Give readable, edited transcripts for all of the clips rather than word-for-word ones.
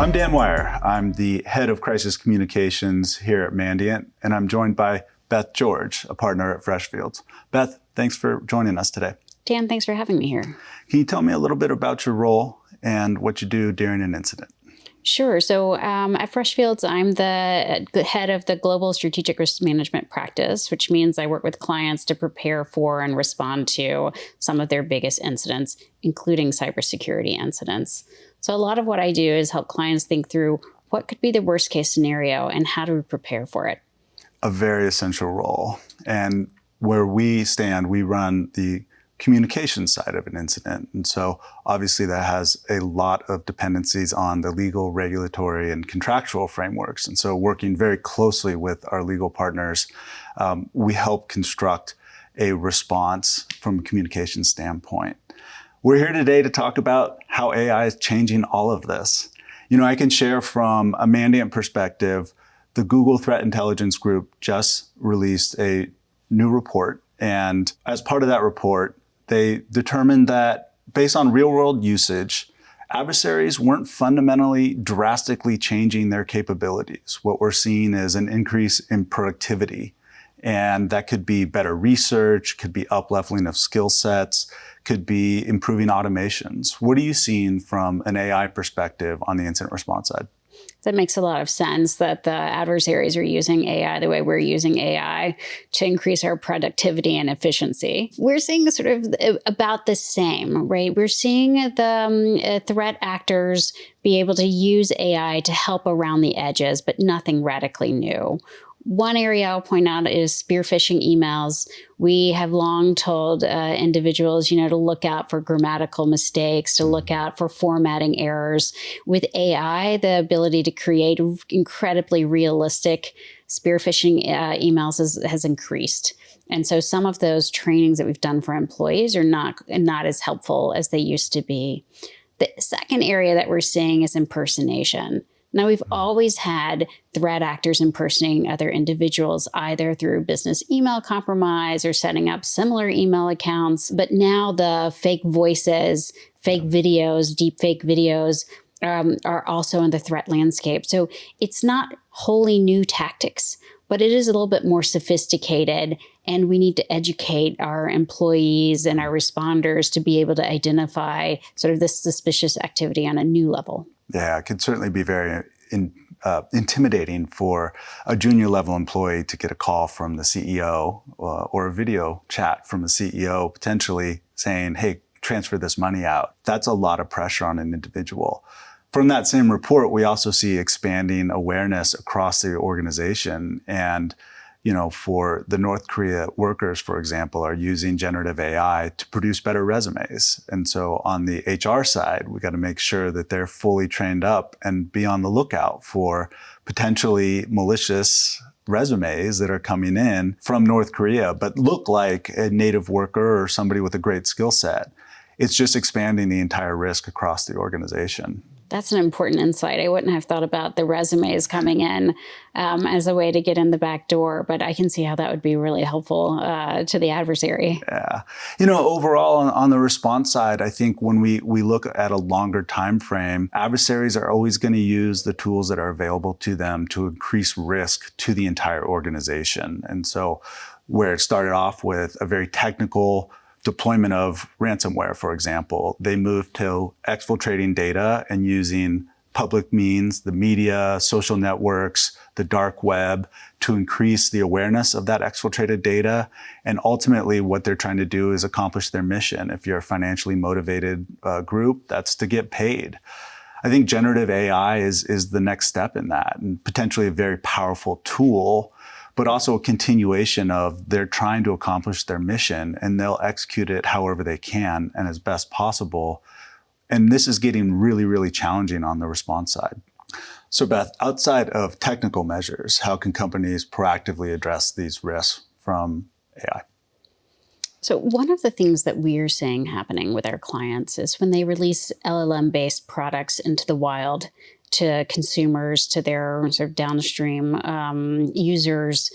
I'm Dan Wire. I'm the head of crisis communications here at Mandiant, and I'm joined by Beth George, a partner at Freshfields. Beth, thanks for joining us today. Dan, thanks for having me here. Can you tell me a little bit about your role and what you do during an incident? Sure. So at Freshfields, I'm the head of the Global Strategic Risk Management practice, which means I work with clients to prepare for and respond to some of their biggest incidents, including cybersecurity incidents. So a lot of what I do is help clients think through what could be the worst case scenario and how do we prepare for it. A very essential role. And where we stand, we run the communication side of an incident. And so obviously that has a lot of dependencies on the legal, regulatory, and contractual frameworks. And so working very closely with our legal partners, we help construct a response from a communication standpoint. We're here today to talk about how AI is changing all of this. You know, I can share from a Mandiant perspective, the Google Threat Intelligence Group just released a new report. And as part of that report, they determined that based on real-world usage, adversaries weren't fundamentally drastically changing their capabilities. What we're seeing is an increase in productivity. And that could be better research, could be up-leveling of skill sets, could be improving automations. What are you seeing from an AI perspective on the incident response side? That makes a lot of sense that the adversaries are using AI the way we're using AI to increase our productivity and efficiency. We're seeing sort of about the same, right? We're seeing the threat actors be able to use AI to help around the edges, but nothing radically new. One area I'll point out is spear phishing emails. We have long told individuals, to look out for grammatical mistakes, to look out for formatting errors. With AI, the ability to create incredibly realistic spear phishing emails has increased. And so some of those trainings that we've done for employees are not as helpful as they used to be. The second area that we're seeing is impersonation. Now, we've always had threat actors impersonating other individuals, either through business email compromise or setting up similar email accounts. But now the fake voices, fake videos, deep fake videos are also in the threat landscape. So it's not wholly new tactics, but it is a little bit more sophisticated. And we need to educate our employees and our responders to be able to identify sort of this suspicious activity on a new level. Yeah, it could certainly be very intimidating for a junior level employee to get a call from the CEO or a video chat from the CEO potentially saying, hey, transfer this money out. That's a lot of pressure on an individual. From that same report, we also see expanding awareness across the organization. And for the North Korea workers, for example, are using generative AI to produce better resumes. And so on the HR side, we got to make sure that they're fully trained up and be on the lookout for potentially malicious resumes that are coming in from North Korea, but look like a native worker or somebody with a great skill set. It's just expanding the entire risk across the organization. That's an important insight. I wouldn't have thought about the resumes coming in as a way to get in the back door, but I can see how that would be really helpful to the adversary. Yeah. Overall on the response side, I think when we look at a longer time frame, adversaries are always going to use the tools that are available to them to increase risk to the entire organization. And so where it started off with a very technical deployment of ransomware, for example, they moved to exfiltrating data and using public means, the media, social networks, the dark web, to increase the awareness of that exfiltrated data. And ultimately, what they're trying to do is accomplish their mission. If you're a financially motivated group, that's to get paid. I think generative AI is the next step in that, and potentially a very powerful tool, but also a continuation of they're trying to accomplish their mission and they'll execute it however they can and as best possible. And this is getting really, really challenging on the response side. So Beth, outside of technical measures, how can companies proactively address these risks from AI? So one of the things that we're seeing happening with our clients is when they release LLM-based products into the wild, to consumers, to their sort of downstream users,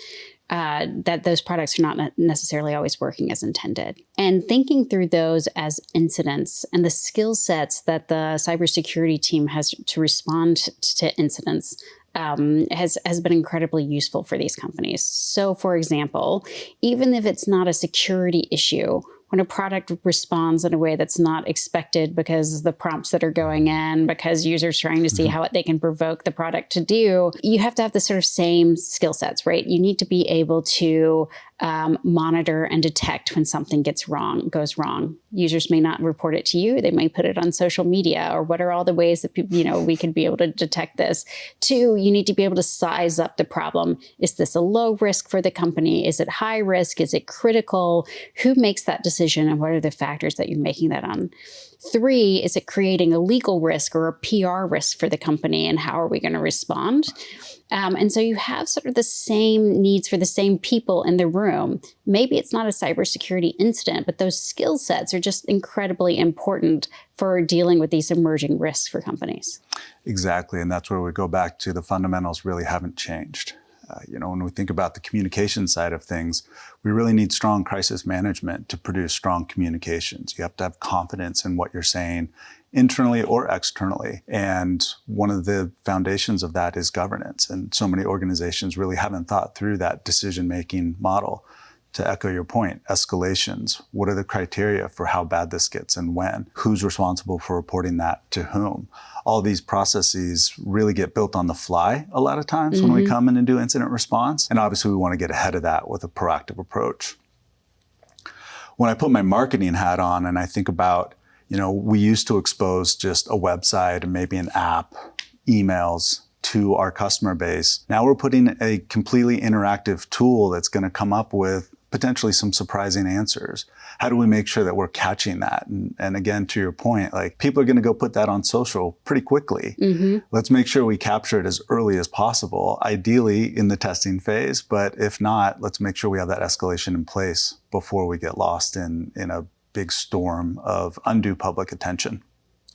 that those products are not necessarily always working as intended. And thinking through those as incidents and the skill sets that the cybersecurity team has to respond to incidents has been incredibly useful for these companies. So, for example, even if it's not a security issue, when a product responds in a way that's not expected because the prompts that are going in, because users trying to see how they can provoke the product to do, you have to have the sort of same skill sets, right? You need to be able to monitor and detect when something goes wrong. Users may not report it to you. They may put it on social media, or what are all the ways that we could be able to detect this? Two, you need to be able to size up the problem. Is this a low risk for the company? Is it high risk? Is it critical? Who makes that decision, and what are the factors that you're making that on? Three, is it creating a legal risk or a PR risk for the company, and how are we going to respond? And so you have sort of the same needs for the same people in the room. Maybe it's not a cybersecurity incident, but those skill sets are just incredibly important for dealing with these emerging risks for companies. Exactly. And that's where we go back to the fundamentals really haven't changed. When we think about the communication side of things, we really need strong crisis management to produce strong communications. You have to have confidence in what you're saying internally or externally. And one of the foundations of that is governance. And so many organizations really haven't thought through that decision-making model. To echo your point, escalations. What are the criteria for how bad this gets and when? Who's responsible for reporting that to whom? All these processes really get built on the fly a lot of times when we come in and do incident response. And obviously we want to get ahead of that with a proactive approach. When I put my marketing hat on and I think about, we used to expose just a website and maybe an app, emails to our customer base. Now we're putting a completely interactive tool that's going to come up with potentially some surprising answers. How do we make sure that we're catching that? And again, to your point, like people are going to go put that on social pretty quickly. Let's make sure we capture it as early as possible, ideally in the testing phase. But if not, let's make sure we have that escalation in place before we get lost in a big storm of undue public attention.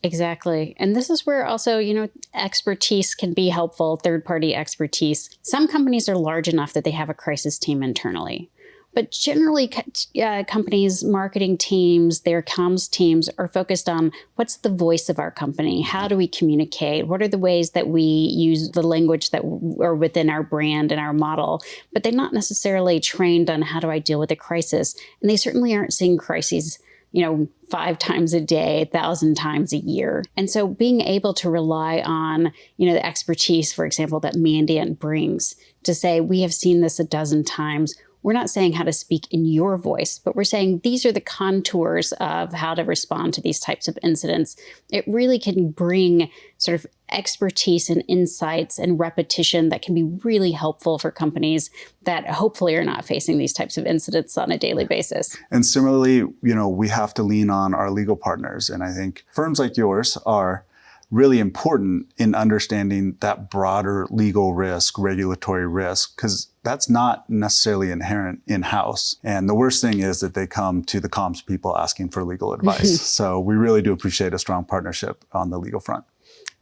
Exactly. And this is where also, expertise can be helpful, third-party expertise. Some companies are large enough that they have a crisis team internally. But generally, companies' marketing teams, their comms teams are focused on what's the voice of our company? How do we communicate? What are the ways that we use the language that are within our brand and our model? But they're not necessarily trained on how do I deal with a crisis. And they certainly aren't seeing crises 5 times a day, 1,000 times a year. And so being able to rely on, the expertise, for example, that Mandiant brings to say, we have seen this a dozen times. We're not saying how to speak in your voice, but we're saying these are the contours of how to respond to these types of incidents. It really can bring sort of expertise and insights and repetition that can be really helpful for companies that hopefully are not facing these types of incidents on a daily basis. And similarly, we have to lean on our legal partners. And I think firms like yours are really important in understanding that broader legal risk, regulatory risk, because that's not necessarily inherent in-house. And the worst thing is that they come to the comms people asking for legal advice. So we really do appreciate a strong partnership on the legal front.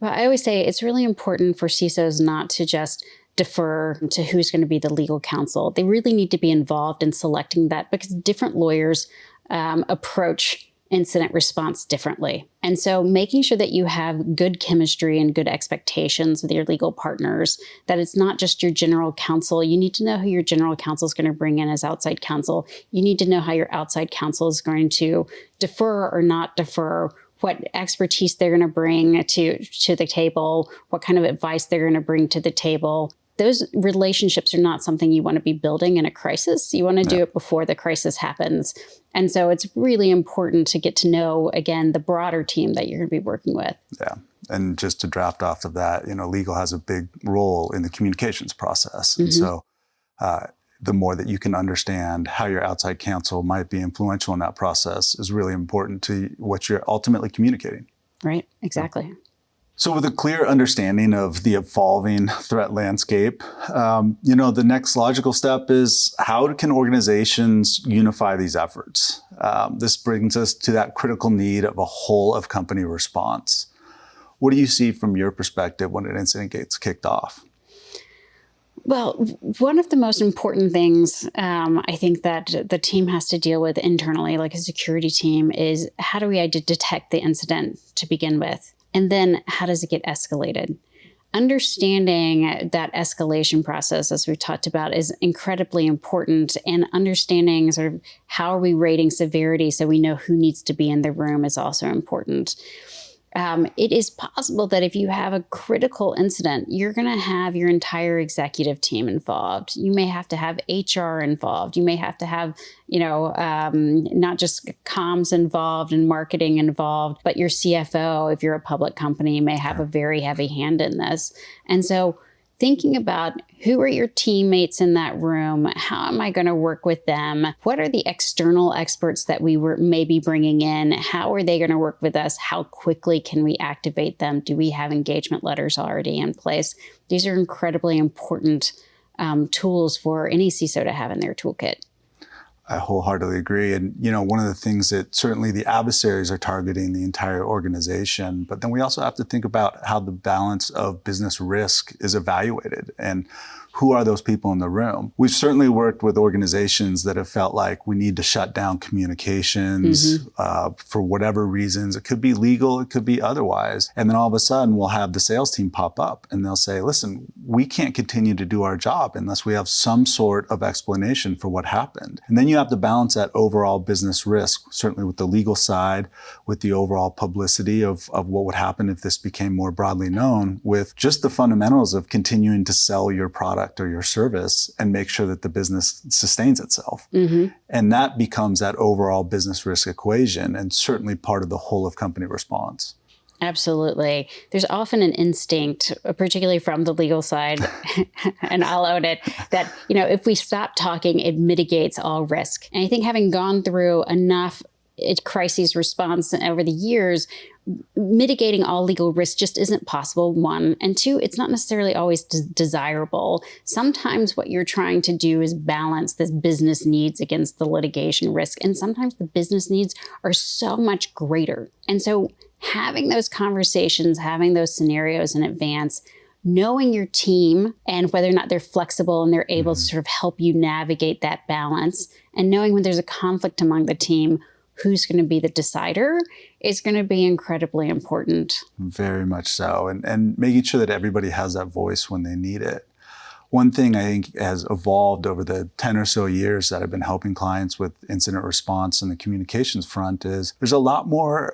Well, I always say it's really important for CISOs not to just defer to who's going to be the legal counsel. They really need to be involved in selecting that because different lawyers approach incident response differently. And so making sure that you have good chemistry and good expectations with your legal partners, that it's not just your general counsel. You need to know who your general counsel is going to bring in as outside counsel. You need to know how your outside counsel is going to defer or not defer, what expertise they're going to bring to the table, what kind of advice they're going to bring to the table. Those relationships are not something you want to be building in a crisis. You want to do it before the crisis happens. And so it's really important to get to know, again, the broader team that you're going to be working with. Yeah. And just to draft off of that, legal has a big role in the communications process. And so the more that you can understand how your outside counsel might be influential in that process is really important to what you're ultimately communicating. Right. Exactly. So with a clear understanding of the evolving threat landscape, the next logical step is how can organizations unify these efforts? This brings us to that critical need of a whole of company response. What do you see from your perspective when an incident gets kicked off? Well, one of the most important things I think that the team has to deal with internally, like a security team, is how do we detect the incident to begin with? And then how does it get escalated? Understanding that escalation process, as we've talked about, is incredibly important. And understanding sort of how are we rating severity so we know who needs to be in the room is also important. It is possible that if you have a critical incident, you're going to have your entire executive team involved. You may have to have HR involved. You may have to have, not just comms involved and marketing involved, but your CFO, if you're a public company, may have a very heavy hand in this. And so thinking about who are your teammates in that room? How am I going to work with them? What are the external experts that we were maybe bringing in? How are they going to work with us? How quickly can we activate them? Do we have engagement letters already in place? These are incredibly important tools for any CISO to have in their toolkit. I wholeheartedly agree. And, one of the things that certainly the adversaries are targeting the entire organization, but then we also have to think about how the balance of business risk is evaluated and who are those people in the room. We've certainly worked with organizations that have felt like we need to shut down communications for whatever reasons. It could be legal, it could be otherwise. And then all of a sudden we'll have the sales team pop up and they'll say, listen, we can't continue to do our job unless we have some sort of explanation for what happened. And then you have to balance that overall business risk, certainly with the legal side, with the overall publicity of what would happen if this became more broadly known, with just the fundamentals of continuing to sell your product or your service and make sure that the business sustains itself. And that becomes that overall business risk equation and certainly part of the whole of company response. Absolutely. There's often an instinct, particularly from the legal side, and I'll own it, that, if we stop talking, it mitigates all risk. And I think having gone through enough crises response over the years, mitigating all legal risk just isn't possible, one. And two, it's not necessarily always desirable. Sometimes what you're trying to do is balance this business needs against the litigation risk. And sometimes the business needs are so much greater. And so having those conversations, having those scenarios in advance, knowing your team and whether or not they're flexible and they're able to sort of help you navigate that balance, and knowing when there's a conflict among the team, who's going to be the decider is going to be incredibly important. Very much so. And making sure that everybody has that voice when they need it. One thing I think has evolved over the 10 or so years that I've been helping clients with incident response and the communications front is there's a lot more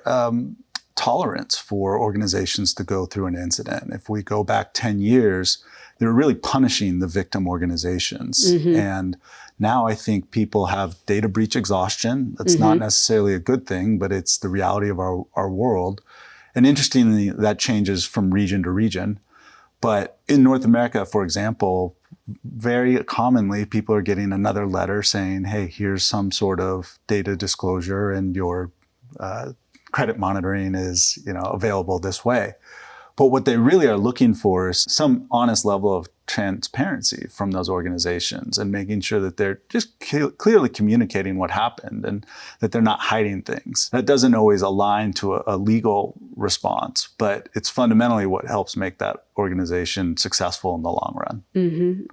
tolerance for organizations to go through an incident. If we go back 10 years, they were really punishing the victim organizations. And now I think people have data breach exhaustion. That's not necessarily a good thing, but it's the reality of our world. And interestingly, that changes from region to region. But in North America, for example, very commonly people are getting another letter saying, hey, here's some sort of data disclosure and your credit monitoring is available this way. But what they really are looking for is some honest level of transparency from those organizations and making sure that they're just clearly communicating what happened and that they're not hiding things. That doesn't always align to a legal response, but it's fundamentally what helps make that organization successful in the long run.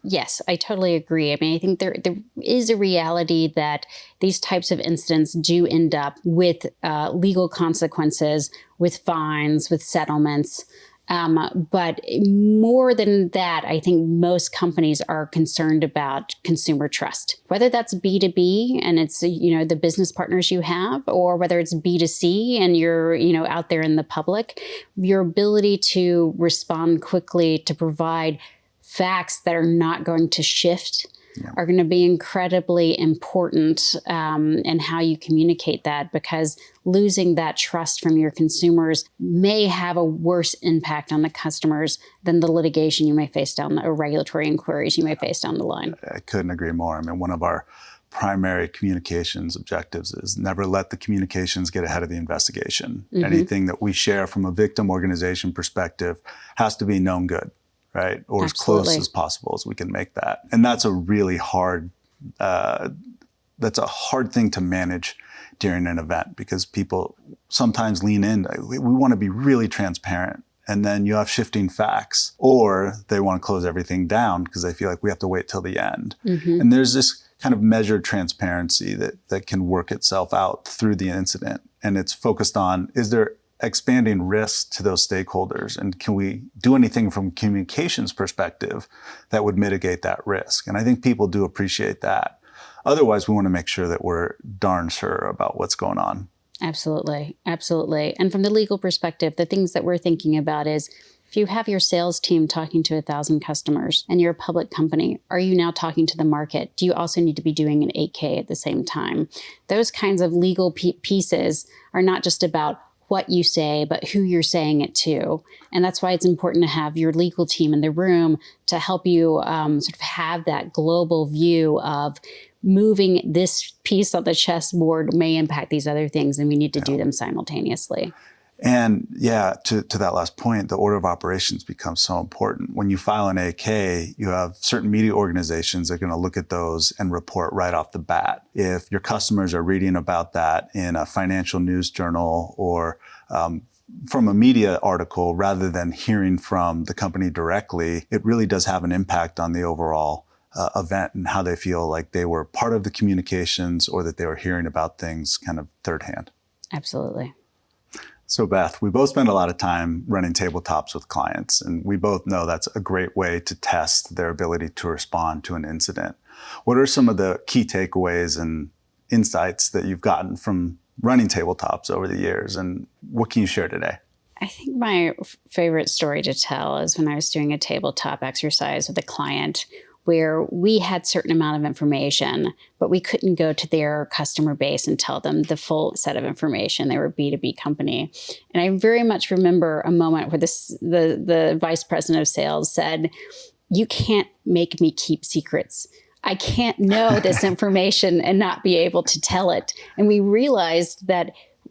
Yes, I totally agree. I mean, I think there is a reality that these types of incidents do end up with legal consequences, with fines, with settlements. But more than that, I think most companies are concerned about consumer trust, whether that's B2B and it's, the business partners you have, or whether it's B2C and you're, out there in the public, your ability to respond quickly, to provide facts that are not going to shift are going to be incredibly important in how you communicate that, because losing that trust from your consumers may have a worse impact on the customers than the litigation you may face or regulatory inquiries you may face down the line. I couldn't agree more. I mean, one of our primary communications objectives is never let the communications get ahead of the investigation. Anything that we share from a victim organization perspective has to be known good. Right? Or as close as possible as we can make that. And that's a really hard, that's a hard thing to manage during an event because people sometimes lean in. We want to be really transparent and then you have shifting facts, or they want to close everything down because they feel like we have to wait till the end. And there's this kind of measured transparency that can work itself out through the incident. And it's focused on, is there expanding risk to those stakeholders? And can we do anything from a communications perspective that would mitigate that risk? And I think people do appreciate that. Otherwise, we want to make sure that we're darn sure about what's going on. Absolutely. Absolutely. And from the legal perspective, the things that we're thinking about is, if you have your sales team talking to 1,000 customers and you're a public company, are you now talking to the market? Do you also need to be doing an 8K at the same time? Those kinds of legal pieces are not just about what you say, but who you're saying it to. And that's why it's important to have your legal team in the room to help you sort of have that global view of moving this piece on the chessboard may impact these other things, and we need to do them simultaneously. And yeah, to that last point, the order of operations becomes so important. When you file an AK, you have certain media organizations that are going to look at those and report right off the bat. If your customers are reading about that in a financial news journal or from a media article rather than hearing from the company directly, it really does have an impact on the overall event and how they feel like they were part of the communications or that they were hearing about things kind of third hand. Absolutely. So Beth, we both spend a lot of time running tabletops with clients, and we both know that's a great way to test their ability to respond to an incident. What are some of the key takeaways and insights that you've gotten from running tabletops over the years, and what can you share today? I think my favorite story to tell is when I was doing a tabletop exercise with a client where we had certain amount of information, but we couldn't go to their customer base and tell them the full set of information. They were a B2B company. And I very much remember a moment where the vice president of sales said, "You can't make me keep secrets. I can't know this information and not be able to tell it." And we realized that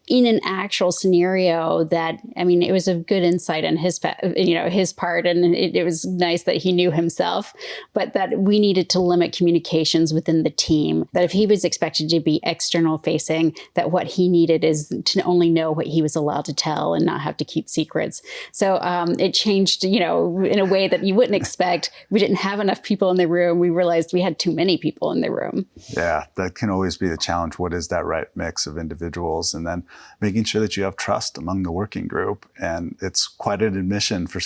in an actual scenario that, I mean, it was a good insight on his part, and it was nice that he knew himself, but that we needed to limit communications within the team, that if he was expected to be external facing, that what he needed is to only know what he was allowed to tell and not have to keep secrets. So it changed, in a way that you wouldn't expect. We didn't have enough people in the room. We realized we had too many people in the room. Yeah, that can always be the challenge. What is that right mix of individuals? And then making sure that you have trust among the working group. And it's quite an admission for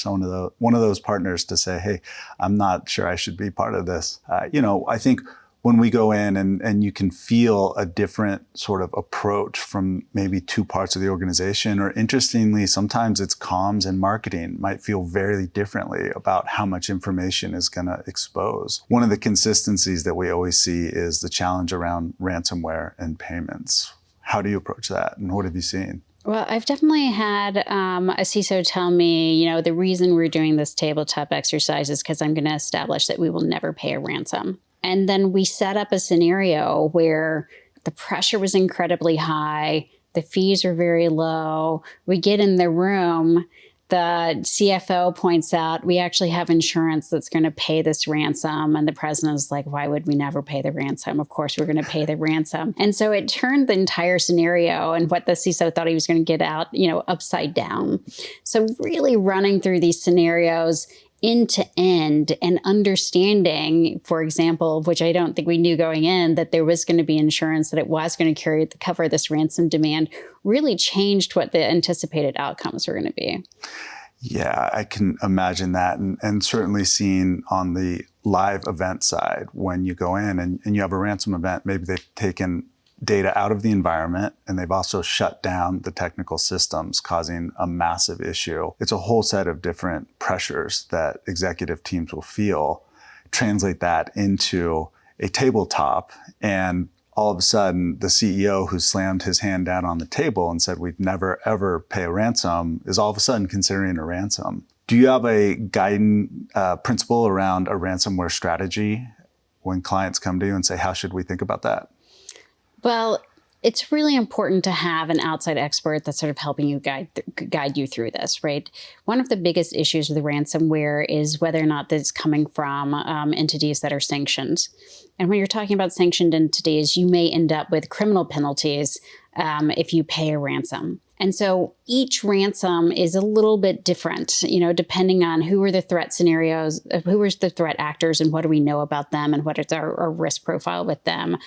one of those partners to say, "Hey, I'm not sure I should be part of this." I think when we go in and you can feel a different sort of approach from maybe two parts of the organization, or interestingly, sometimes it's comms and marketing might feel very differently about how much information is going to expose. One of the consistencies that we always see is the challenge around ransomware and payments. How do you approach that, and what have you seen? Well, I've definitely had a CISO tell me, the reason we're doing this tabletop exercise is because I'm going to establish that we will never pay a ransom. And then we set up a scenario where the pressure was incredibly high, the fees are very low. We get in the room, the CFO points out, we actually have insurance that's going to pay this ransom. And the president is like, why would we never pay the ransom? Of course, we're going to pay the ransom. And so it turned the entire scenario and what the CISO thought he was going to get out, upside down. So really running through these scenarios end to end and understanding, for example, which I don't think we knew going in, that there was going to be insurance, that it was going to cover this ransom demand, really changed what the anticipated outcomes were going to be. Yeah, I can imagine that. And certainly seen on the live event side, when you go in and you have a ransom event, maybe they've taken data out of the environment and they've also shut down the technical systems, causing a massive issue. It's a whole set of different pressures that executive teams will feel. Translate that into a tabletop, and all of a sudden the CEO who slammed his hand down on the table and said we'd never ever pay a ransom is all of a sudden considering a ransom. Do you have a guiding principle around a ransomware strategy when clients come to you and say, how should we think about that? Well, it's really important to have an outside expert that's sort of helping you guide you through this, right? One of the biggest issues with ransomware is whether or not that's coming from entities that are sanctioned. And when you're talking about sanctioned entities, you may end up with criminal penalties if you pay a ransom. And so each ransom is a little bit different, depending on who are the threat scenarios, who are the threat actors, and what do we know about them, and what is our risk profile with them,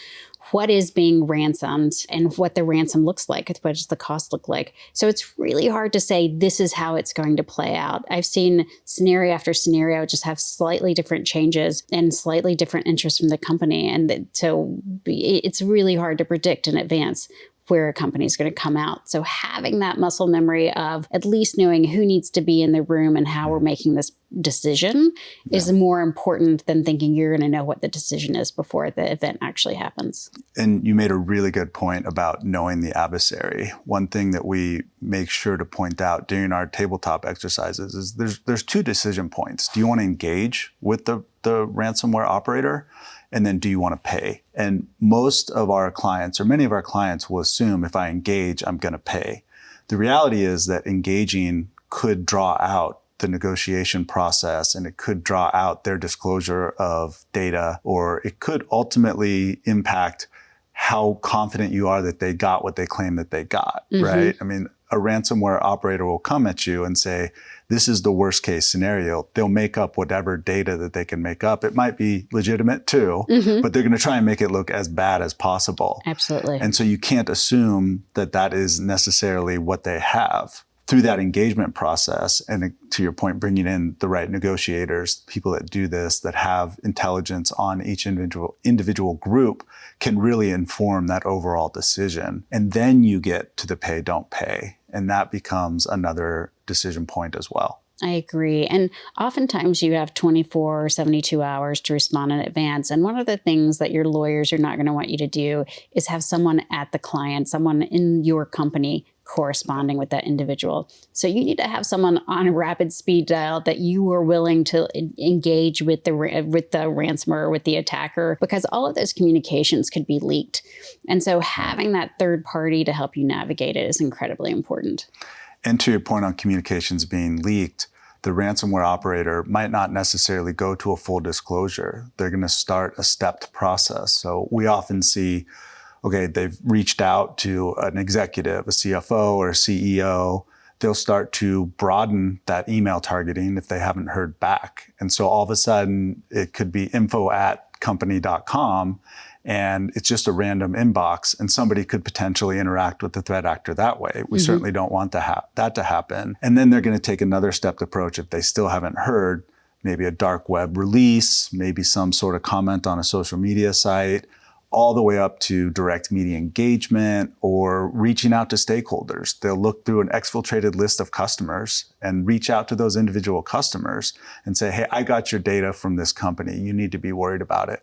what is being ransomed, and what the ransom looks like, what does the cost look like. So it's really hard to say this is how it's going to play out. I've seen scenario after scenario just have slightly different changes and slightly different interests from the company. And so it's really hard to predict in advance where a company is going to come out. So having that muscle memory of at least knowing who needs to be in the room and how we're making this decision is more important than thinking you're going to know what the decision is before the event actually happens. And you made a really good point about knowing the adversary. One thing that we make sure to point out during our tabletop exercises is there's two decision points. Do you want to engage with the ransomware operator? And then do you want to pay? And most of our clients, or many of our clients, will assume if I engage, I'm going to pay. The reality is that engaging could draw out the negotiation process, and it could draw out their disclosure of data, or it could ultimately impact how confident you are that they got what they claim that they got, right? I mean, a ransomware operator will come at you and say, this is the worst case scenario. They'll make up whatever data that they can make up. It might be legitimate too, but they're going to try and make it look as bad as possible. Absolutely. And so you can't assume that that is necessarily what they have. Through that engagement process, and to your point, bringing in the right negotiators, people that do this, that have intelligence on each individual group, can really inform that overall decision. And then you get to the pay, don't pay. And that becomes another decision point as well. I agree. And oftentimes you have 24 or 72 hours to respond in advance. And one of the things that your lawyers are not going to want you to do is have someone at the client, someone in your company corresponding with that individual. So you need to have someone on a rapid speed dial that you are willing to engage with the ransomware, with the attacker, because all of those communications could be leaked. And so having that third party to help you navigate it is incredibly important. And to your point on communications being leaked, the ransomware operator might not necessarily go to a full disclosure. They're going to start a stepped process. So we often see, okay, they've reached out to an executive, a CFO or a CEO. They'll start to broaden that email targeting if they haven't heard back. And so all of a sudden, it could be info@company.com, and it's just a random inbox, and somebody could potentially interact with the threat actor that way. We certainly don't want that to happen. And then they're going to take another stepped approach if they still haven't heard, maybe a dark web release, maybe some sort of comment on a social media site, all the way up to direct media engagement or reaching out to stakeholders. They'll look through an exfiltrated list of customers and reach out to those individual customers and say, hey, I got your data from this company. You need to be worried about it.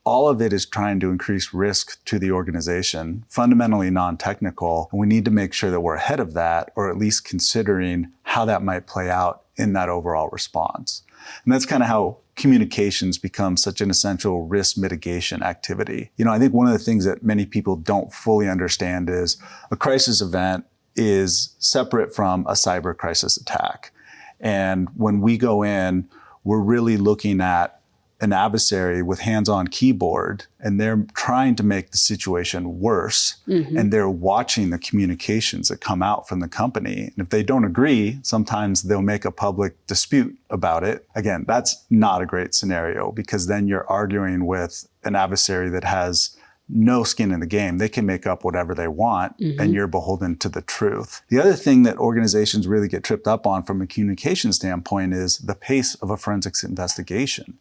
All of it is trying to increase risk to the organization, fundamentally non-technical. And we need to make sure that we're ahead of that, or at least considering how that might play out in that overall response. And that's kind of how communications become such an essential risk mitigation activity. I think one of the things that many people don't fully understand is a crisis event is separate from a cyber crisis attack. And when we go in, we're really looking at an adversary with hands-on keyboard, and they're trying to make the situation worse. And they're watching the communications that come out from the company. And if they don't agree, sometimes they'll make a public dispute about it. Again, that's not a great scenario, because then you're arguing with an adversary that has no skin in the game. They can make up whatever they want, and you're beholden to the truth. The other thing that organizations really get tripped up on from a communication standpoint is the pace of a forensics investigation.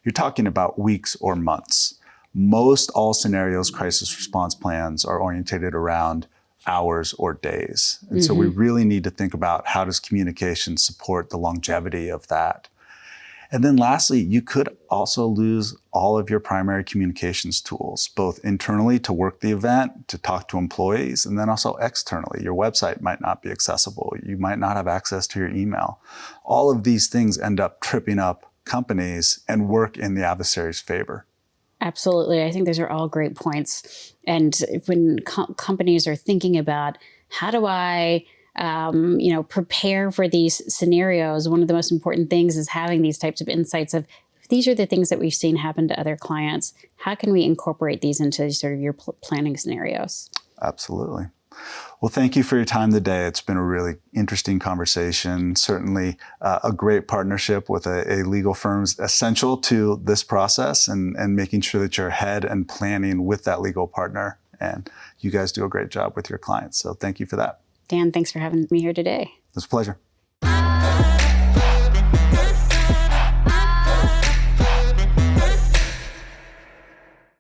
You're talking about weeks or months. Most all scenarios crisis response plans are orientated around hours or days. And so we really need to think about, how does communication support the longevity of that? And then lastly, you could also lose all of your primary communications tools, both internally to work the event, to talk to employees, and then also externally. Your website might not be accessible. You might not have access to your email. All of these things end up tripping up companies and work in the adversary's favor. Absolutely. I think those are all great points. And when companies are thinking about, how do I prepare for these scenarios, one of the most important things is having these types of insights of, these are the things that we've seen happen to other clients. How can we incorporate these into sort of your planning scenarios? Absolutely. Well, thank you for your time today. It's been a really interesting conversation. Certainly a great partnership with a legal firm is essential to this process and making sure that you're ahead and planning with that legal partner. And you guys do a great job with your clients. So thank you for that. Dan, thanks for having me here today. It's a pleasure.